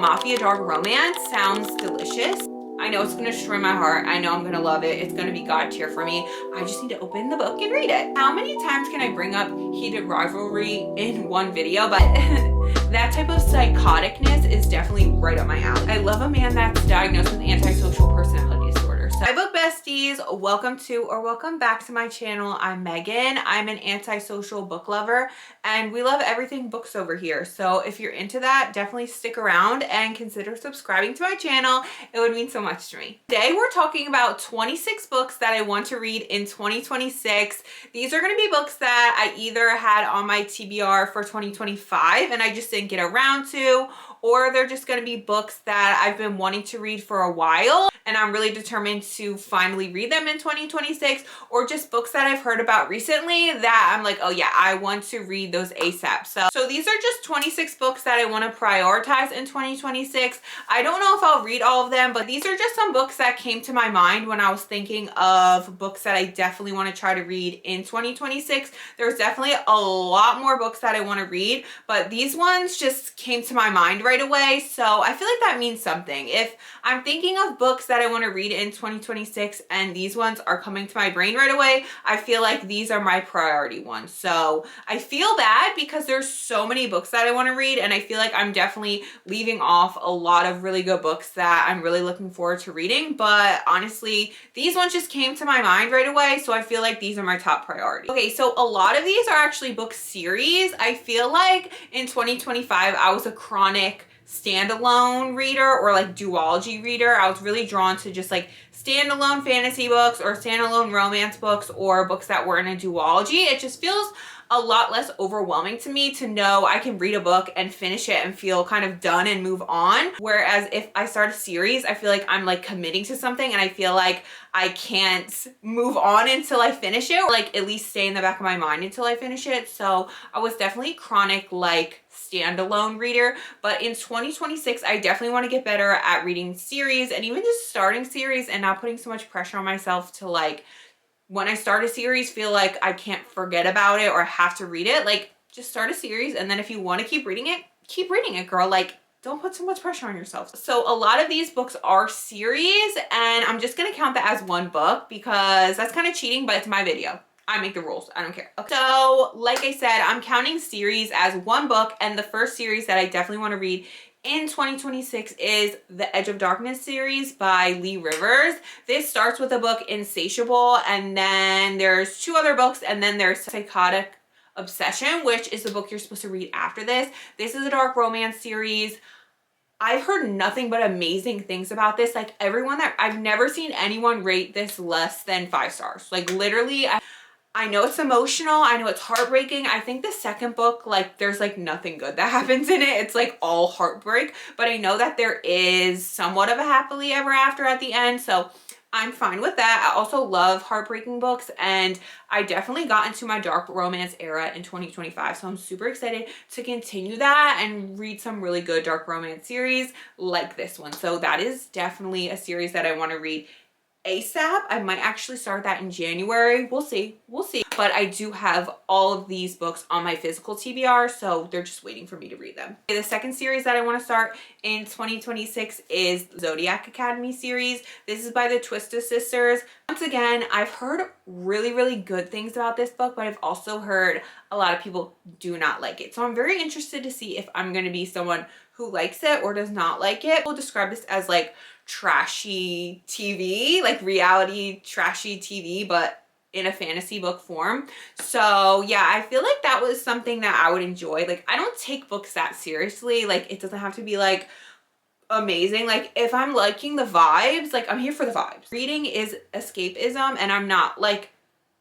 Mafia dark romance sounds delicious. I know it's gonna destroy my heart. I know I'm gonna love it. It's gonna be God tier for me. I just need to open the book and read it. How many times can I bring up heated rivalry in one video? But that type of psychoticness is definitely right up my alley. I love a man that's diagnosed with antisocial personality disorder. So, hi book besties, welcome back to my channel. I'm Megan. I'm an antisocial book lover and we love everything books over here. So if you're into that, definitely stick around and consider subscribing to my channel. It would mean so much to me. Today we're talking about 26 books that I want to read in 2026. These are going to be books that I either had on my TBR for 2025 and I just didn't get around to, or they're just going to be books that I've been wanting to read for a while and I'm really determined to finally read them in 2026, or just books that I've heard about recently that I'm like, oh yeah, I want to read those ASAP. So these are just 26 books that I want to prioritize in 2026. I don't know if I'll read all of them, but these are just some books that came to my mind when I was thinking of books that I definitely want to try to read in 2026. There's definitely a lot more books that I want to read, but these ones just came to my mind right away. So I feel like that means something. If I'm thinking of books that I want to read in 2026 and these ones are coming to my brain right away, I feel like these are my priority ones. So I feel bad because there's so many books that I want to read and I feel like I'm definitely leaving off a lot of really good books that I'm really looking forward to reading. But honestly, these ones just came to my mind right away. So I feel like these are my top priority. Okay, so a lot of these are actually book series. I feel like in 2025, I was a chronic standalone reader or like duology reader. I was really drawn to just like standalone fantasy books or standalone romance books or books that were in a duology. It just feels a lot less overwhelming to me to know I can read a book and finish it and feel kind of done and move on. Whereas if I start a series, I feel like I'm like committing to something and I feel like I can't move on until I finish it, or like at least stay in the back of my mind until I finish it. So I was definitely chronic like standalone reader, but in 2026 I definitely want to get better at reading series and even just starting series and not putting so much pressure on myself to like, when I start a series, feel like I can't forget about it or have to read it. Like, just start a series and then if you want to keep reading it, girl. Like, don't put so much pressure on yourself. So a lot of these books are series and I'm just gonna count that as one book because that's kind of cheating, but it's my video. I make the rules. I don't care. Okay. So like I said, I'm counting series as one book, and the first series that I definitely want to read in 2026 is the Edge of Darkness series by Lee Rivers. This starts with the book Insatiable, and then there's two other books, and then there's Psychotic Obsession, which is the book you're supposed to read after this. This is a dark romance series. I've heard nothing but amazing things about this. Like I've never seen anyone rate this less than 5 stars. Like literally, I know it's emotional. I know it's heartbreaking. I think the second book, like there's like nothing good that happens in it. It's like all heartbreak, but I know that there is somewhat of a happily ever after at the end. So I'm fine with that. I also love heartbreaking books and I definitely got into my dark romance era in 2025. So I'm super excited to continue that and read some really good dark romance series like this one. So that is definitely a series that I want to read ASAP. I might actually start that in January. We'll see. But I do have all of these books on my physical TBR, so they're just waiting for me to read them. Okay, the second series that I want to start in 2026 is Zodiac Academy series. This is by the Twista sisters. Once again, I've heard really good things about this book, but I've also heard a lot of people do not like it. So I'm very interested to see if I'm going to be someone who likes it or does not like it. We'll describe this as like trashy TV, like reality trashy TV, but in a fantasy book form. So yeah, I feel like that was something that I would enjoy. Like I don't take books that seriously. Like it doesn't have to be like amazing. Like if I'm liking the vibes, like I'm here for the vibes. Reading is escapism and I'm not like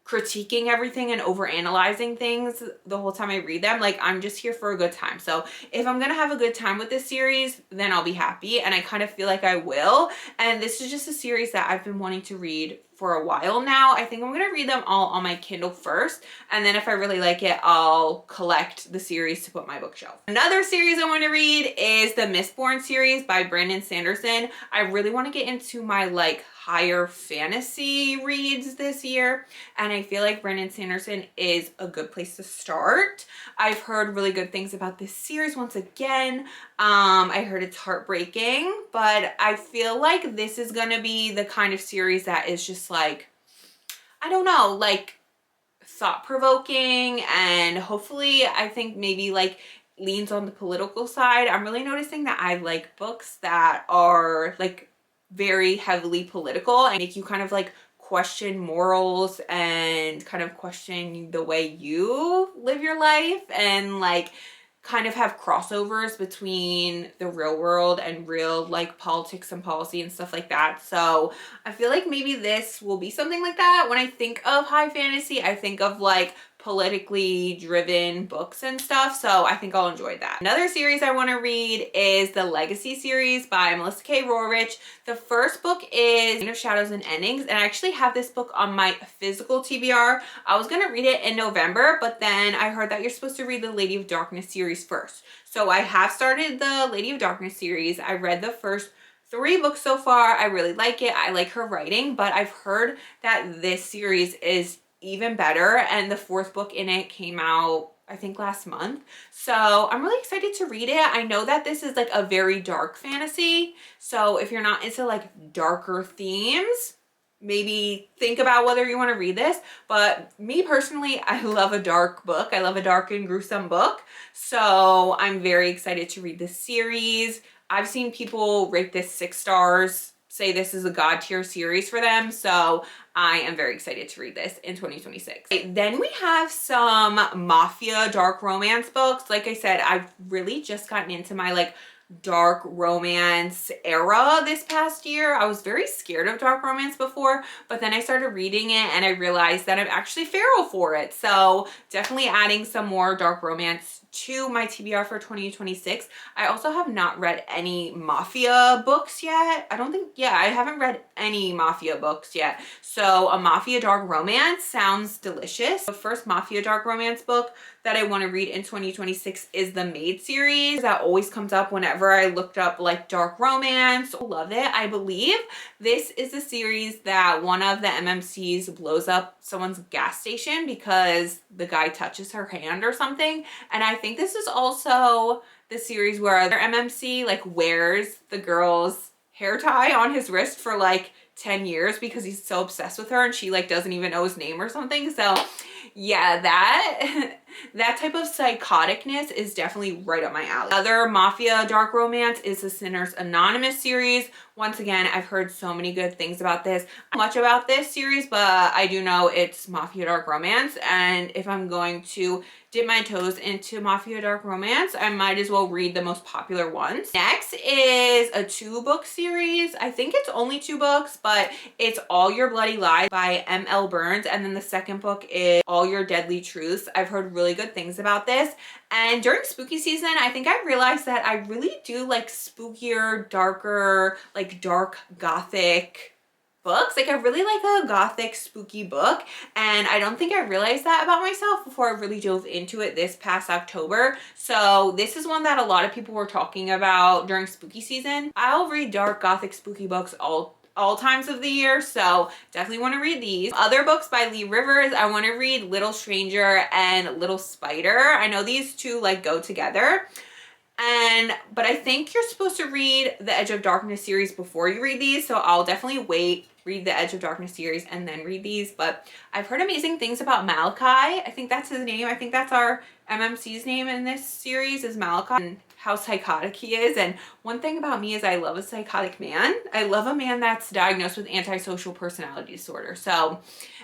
critiquing everything and over analyzing things the whole time I read them. Like I'm just here for a good time. So if I'm gonna have a good time with this series, then I'll be happy, and I kind of feel like I will. And this is just a series that I've been wanting to read for a while now. I think I'm gonna read them all on my Kindle first, and then if I really like it, I'll collect the series to put my bookshelf. Another series I want to read is the Mistborn series by Brandon Sanderson. I really want to get into my like higher fantasy reads this year, and I feel like Brandon Sanderson is a good place to start. I've heard really good things about this series once again. I heard it's heartbreaking, but I feel like this is gonna be the kind of series that is just like, I don't know, like thought-provoking, and hopefully I think maybe like leans on the political side. I'm really noticing that I like books that are like very heavily political and make you kind of like question morals and kind of question the way you live your life, and like kind of have crossovers between the real world and real like politics and policy and stuff like that. So I feel like maybe this will be something like that. When I think of high fantasy, I think of like politically driven books and stuff, so I think I'll enjoy that. Another series I want to read is the Legacy series by Melissa K. Rorich. The first book is Reign of Shadows and Endings, and I actually have this book on my physical TBR. I was gonna read it in November, but then I heard that you're supposed to read the Lady of Darkness series first. So I have started the Lady of Darkness series. I read the first 3 books so far. I really like it. I like her writing, but I've heard that this series is even better, and the 4th book in it came out I think last month. So I'm really excited to read it. I know that this is like a very dark fantasy, so if you're not into like darker themes, maybe think about whether you want to read this. But me personally, I love a dark book. I love a dark and gruesome book, so I'm very excited to read this series. I've seen people rate this 6 stars, say this is a god tier series for them, so I am very excited to read this in 2026. Then we have some Mafia dark romance books. Like I said, I've really just gotten into my like dark romance era this past year. I was very scared of dark romance before, but then I started reading it and I realized that I'm actually feral for it. So definitely adding some more dark romance to my TBR for 2026. I also have not read any Mafia books yet. I haven't read any Mafia books yet. So a Mafia dark romance sounds delicious. The first Mafia dark romance book that I want to read in 2026 is the Maid series. That always comes up whenever I looked up like dark romance. Love it. I believe this is a series that one of the MMCs blows up someone's gas station because the guy touches her hand or something. And I think this is also the series where their MMC like wears the girl's hair tie on his wrist for like 10 years because he's so obsessed with her, and she like doesn't even know his name or something. So yeah, that type of psychoticness is definitely right up my alley. Other Mafia dark romance is the Sinners Anonymous series. Once again, I've heard so many good things about this. Not much about this series, but I do know it's Mafia dark romance, and if I'm going to dip my toes into Mafia dark romance, I might as well read the most popular ones. Next is a 2-book series. I think it's only 2 books, but it's All Your Bloody Lies by M.L. Burns, and then the second book is All Your Deadly Truths. I've heard really good things about this, and during spooky season, I think I realized that I really do like spookier, darker, like dark gothic books. Like I really like a gothic spooky book, and I don't think I realized that about myself before I really dove into it this past October. So this is one that a lot of people were talking about during spooky season. I'll read dark gothic spooky books all times of the year, so definitely want to read these. Other books by Lee Rivers, I want to read Little Stranger and Little Spider. I know these 2 like go together. But I think you're supposed to read the Edge of Darkness series before you read these, so I'll definitely read the Edge of Darkness series and then read these. But I've heard amazing things about Malachi. I think that's his name. I think that's our MMC's name in this series is Malachi, and how psychotic he is. And one thing about me is I love a psychotic man. I love a man that's diagnosed with antisocial personality disorder. So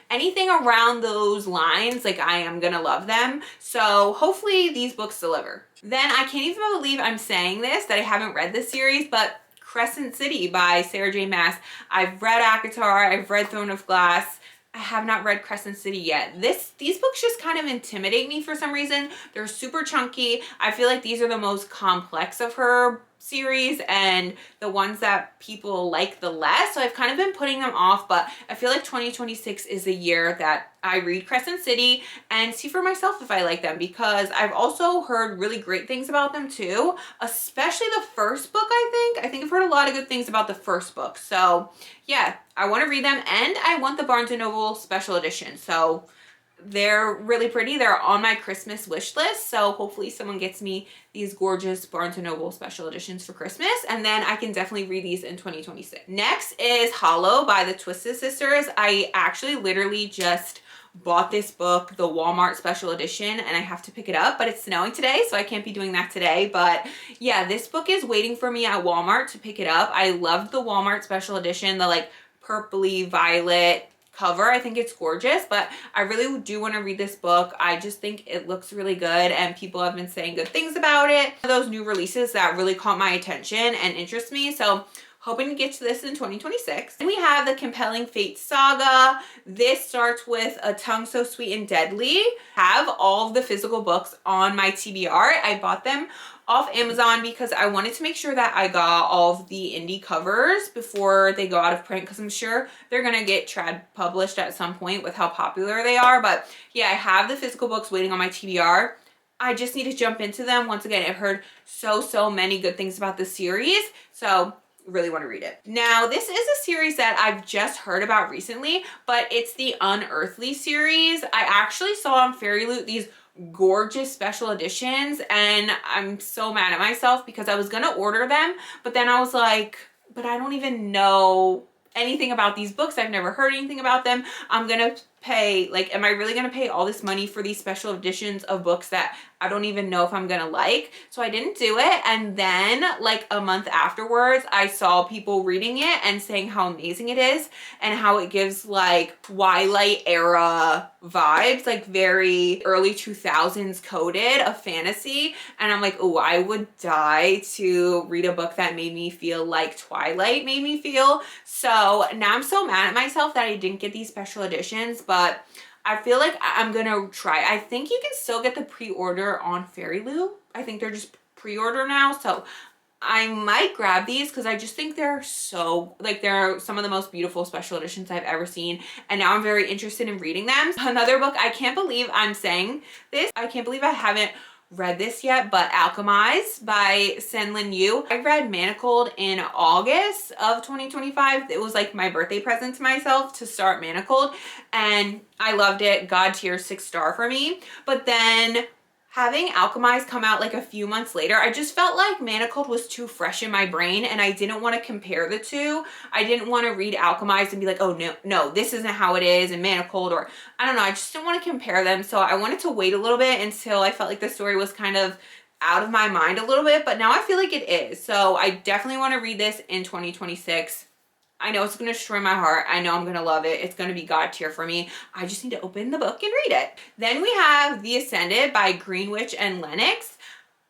anything around those lines, like I am gonna love them. So hopefully these books deliver. Then I can't even believe I'm saying this, that I haven't read this series, but Crescent City by Sarah J. Maas. I've read ACOTAR, I've read Throne of Glass. I have not read Crescent City yet. These books just kind of intimidate me for some reason. They're super chunky. I feel like these are the most complex of her series and the ones that people like the less. So I've kind of been putting them off, but I feel like 2026 is the year that I read Crescent City and see for myself if I like them, because I've also heard really great things about them too, especially the first book. I think I've heard a lot of good things about the first book. So yeah, I want to read them, and I want the Barnes & Noble special edition. So They're really pretty. They're on my Christmas wish list. So hopefully someone gets me these gorgeous Barnes & Noble special editions for Christmas. And then I can definitely read these in 2026. Next is Hollow by the Twisted Sisters. I actually literally just bought this book, the Walmart special edition, and I have to pick it up, but it's snowing today, so I can't be doing that today. But yeah, this book is waiting for me at Walmart to pick it up. I loved the Walmart special edition, the like purpley violet cover. I think it's gorgeous, but I really do want to read this book. I just think it looks really good and people have been saying good things about it. Those new releases that really caught my attention and interest me. So hoping to get to this in 2026. And we have the Compelling Fate Saga. This starts with A Tongue So Sweet and Deadly. I have all of the physical books on my TBR. I bought them off Amazon because I wanted to make sure that I got all of the indie covers before they go out of print, because I'm sure they're gonna get trad published at some point with how popular they are. But yeah, I have the physical books waiting on my TBR. I just need to jump into them. Once again, I've heard so many good things about this series, so really want to read it. Now, this is a series that I've just heard about recently, but it's the Unearthly series. I actually saw on Fairy Loot these gorgeous special editions, and I'm so mad at myself because I was gonna order them, but then I was like, but I don't even know anything about these books. I've never heard anything about them. I'm gonna pay, like, am I really gonna pay all this money for these special editions of books that I don't even know if I'm gonna like? So I didn't do it. And then like a month afterwards, I saw people reading it and saying how amazing it is and how it gives like Twilight era vibes, like very early 2000s coded of fantasy. And I'm like, oh, I would die to read a book that made me feel like Twilight made me feel. So now I'm so mad at myself that I didn't get these special editions, but I feel like I'm gonna try. I think you can still get the pre-order on Fairy Loot. I think they're just pre-order now, so I might grab these because I just think they're so, like, they're some of the most beautiful special editions I've ever seen, and now I'm very interested in reading them. Another book, I can't believe I'm saying this, I can't believe I haven't read this yet, but Alchemized by Senlin Yu. I read Manacled in August of 2025. It was like my birthday present to myself to start Manacled, and I loved it. God tier 6-star for me. But then having Alchemized come out like a few months later, I just felt like Manacled was too fresh in my brain and I didn't want to compare the two. I didn't want to read Alchemized and be like, oh no, this isn't how it is in Manacled, or I don't know, I just didn't want to compare them. So I wanted to wait a little bit until I felt like the story was kind of out of my mind a little bit, but now I feel like it is. So I definitely want to read this in 2026. I know it's going to destroy my heart. I know I'm going to love it. It's going to be God tier for me. I just need to open the book and read it. Then we have The Ascended by Greenwich and Lennox.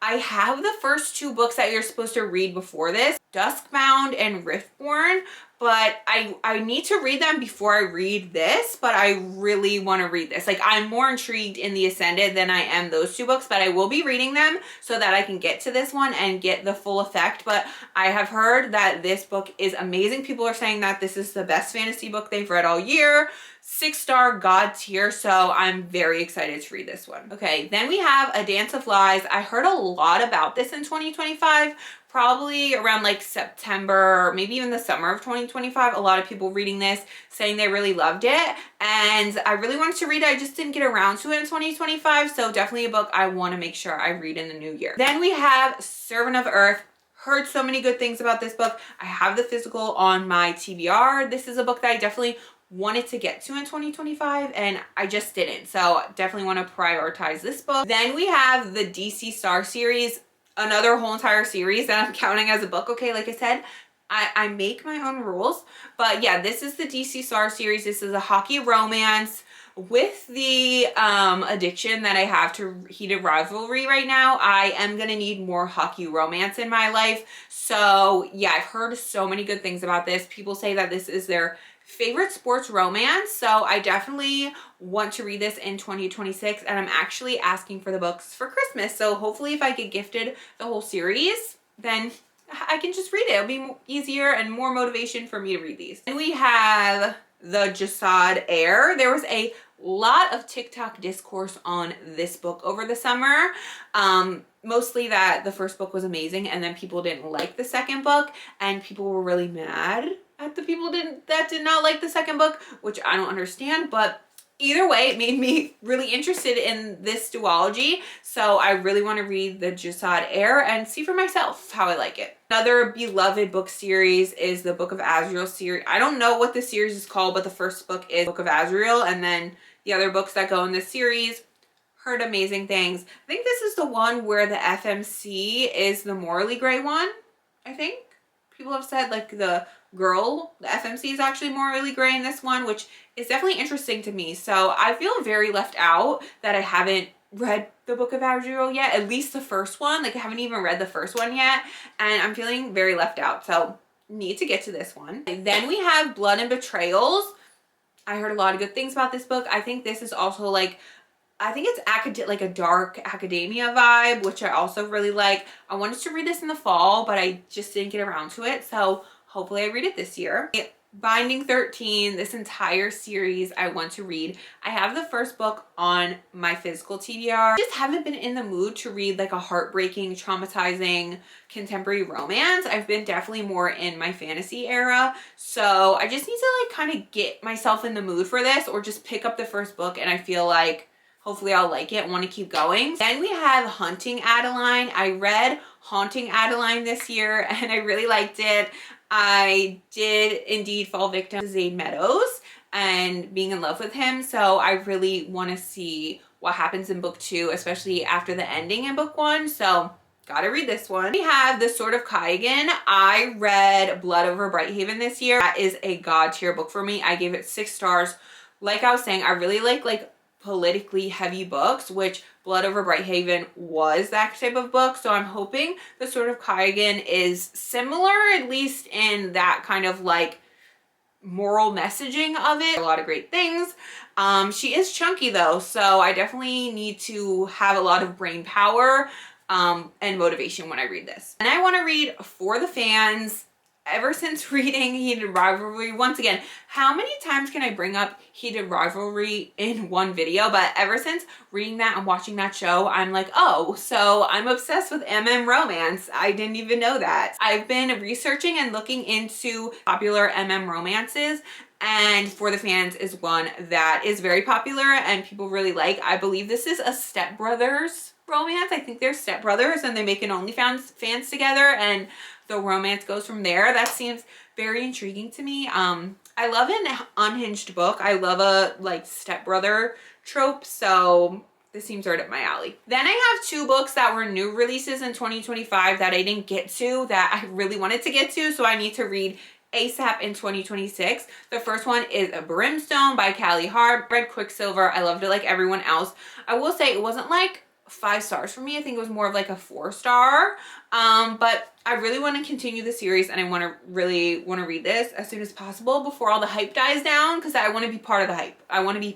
I have the first two books that you're supposed to read before this, Duskbound and Riftborn, but I need to read them before I read this, but I really want to read this. Like, I'm more intrigued in The Ascended than I am those two books, but I will be reading them so that I can get to this one and get the full effect. But I have heard that this book is amazing. People are saying that this is the best fantasy book they've read all year. 6-star God tier, so I'm very excited to read this one. Okay, then we have A Dance of Lies. I heard a lot about this in 2025, probably around like September, maybe even the summer of 2025. A lot of people reading this saying they really loved it, and I really wanted to read it. I just didn't get around to it in 2025, so definitely a book I want to make sure I read in the new year. Then we have Servant of Earth. Heard so many good things about this book. I have the physical on my TBR. This is a book that I definitely wanted to get to in 2025 and I just didn't, so definitely want to prioritize this book. Then we have the DC Star series, another whole entire series that I'm counting as a book. Okay, like I said, I make my own rules, but yeah, this is the DC Star series. This is a hockey romance. With the addiction that I have to heated rivalry right now, I am gonna need more hockey romance in my life. So yeah, I've heard so many good things about this. People say that this is their favorite sports romance, so I definitely want to read this in 2026, and I'm actually asking for the books for Christmas, so hopefully if I get gifted the whole series, then I can just read it. It'll be easier and more motivation for me to read these. And we have The Jasad Heir. There was a lot of TikTok discourse on this book over the summer. Mostly that the first book was amazing and then people didn't like the second book, and people were really mad at the people that did not like the second book, which I don't understand. But either way, it made me really interested in this duology. So I really want to read the Jasad Heir and see for myself how I like it. Another beloved book series is the Book of Azrael series. I don't know what the series is called, but the first book is Book of Azrael, and then the other books that go in this series, heard amazing things. I think this is the one where the FMC is the morally gray one, I think. People have said like the FMC is actually morally gray in this one, which is definitely interesting to me. So I feel very left out that I haven't read the Book of Azrael yet, at least the first one. Like I haven't even read the first one yet, and I'm feeling very left out. So need to get to this one. Then we have Blood and Betrayals. I heard a lot of good things about this book. I think this is also like, I think it's like a dark academia vibe, which I also really like. I wanted to read this in the fall, but I just didn't get around to it. So hopefully I read it this year. Binding 13, this entire series I want to read. I have the first book on my physical TBR. I just haven't been in the mood to read like a heartbreaking, traumatizing contemporary romance. I've been definitely more in my fantasy era. So I just need to like kind of get myself in the mood for this, or just pick up the first book and I feel like hopefully I'll like it and want to keep going. Then we have Hunting Adeline. I read Haunting Adeline this year and I really liked it. I did indeed fall victim to Zade Meadows and being in love with him. So I really want to see what happens in book 2, especially after the ending in book 1. So gotta read this one. We have The Sword of Kaigan. I read Blood Over Brighthaven this year. That is a god tier book for me. I gave it 6 stars. Like I was saying, I really like politically heavy books, which Blood Over Brighthaven was that type of book. So I'm hoping The Sword of Kaigan is similar, at least in that kind of like moral messaging of it. A lot of great things. She is chunky though, so I definitely need to have a lot of brain power and motivation when I read this. And I want to read For the Fans. Ever since reading Heated Rivalry, once again, how many times can I bring up Heated Rivalry in one video? But ever since reading that and watching that show, I'm like, oh, so I'm obsessed with romance. I didn't even know that. I've been researching and looking into popular romances, and For the Fans is one that is very popular and people really like. I believe this is a stepbrothers romance. I think they're stepbrothers and they make an OnlyFans together and the romance goes from there. That seems very intriguing to me. I love an unhinged book. I love a like stepbrother trope, so this seems right up my alley. Then I have 2 books that were new releases in 2025 that I didn't get to, that I really wanted to get to, so I need to read ASAP in 2026. The first one is A Brimstone by Callie Hart. Read Quicksilver. I loved it like everyone else. I will say it wasn't like 5 stars for me. I think it was more of like a 4-star. But I really want to continue the series and I really want to read this as soon as possible before all the hype dies down, because I want to be part of the hype. I want to be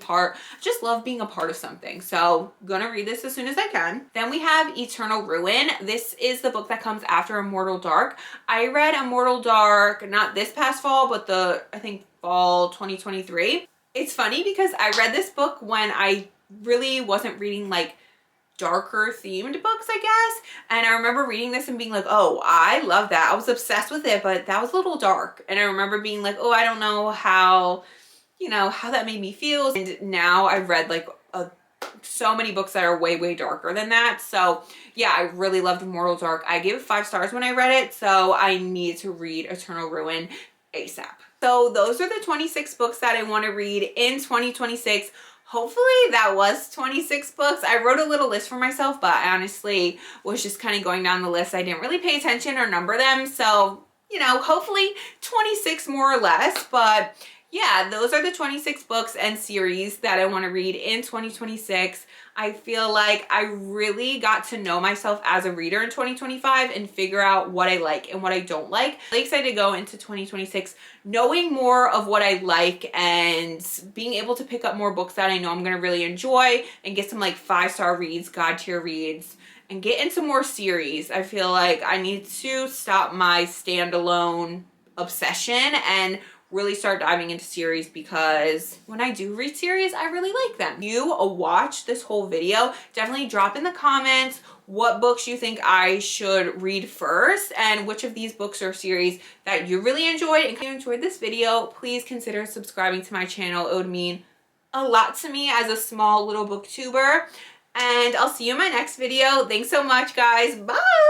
just love being a part of something. So gonna read this as soon as I can. Then we have Eternal Ruin. This is the book that comes after Immortal Dark. I read Immortal Dark, not this past fall, but I think fall 2023. It's funny because I read this book when I really wasn't reading like darker themed books, I guess. And I remember reading this and being like, oh, I love that. I was obsessed with it, but that was a little dark. And I remember being like, oh, I don't know how, how that made me feel. And now I've read like so many books that are way, way darker than that. So yeah, I really loved Immortal Dark. I gave it 5 stars when I read it. So I need to read Eternal Ruin ASAP. So those are the 26 books that I want to read in 2026. Hopefully that was 26 books. I wrote a little list for myself, but I honestly was just kind of going down the list. I didn't really pay attention or number them. So, hopefully 26 more or less. But yeah, those are the 26 books and series that I want to read in 2026. I feel like I really got to know myself as a reader in 2025 and figure out what I like and what I don't like. I'm really excited to go into 2026 knowing more of what I like and being able to pick up more books that I know I'm going to really enjoy and get some like 5-star reads, god tier reads, and get into more series. I feel like I need to stop my standalone obsession and really start diving into series, because when I do read series, I really like them. You watch this whole video, definitely drop in the comments what books you think I should read first and which of these books or series that you really enjoyed. And if you enjoyed this video, please consider subscribing to my channel. It would mean a lot to me as a small little booktuber. And I'll see you in my next video. Thanks so much, guys. Bye.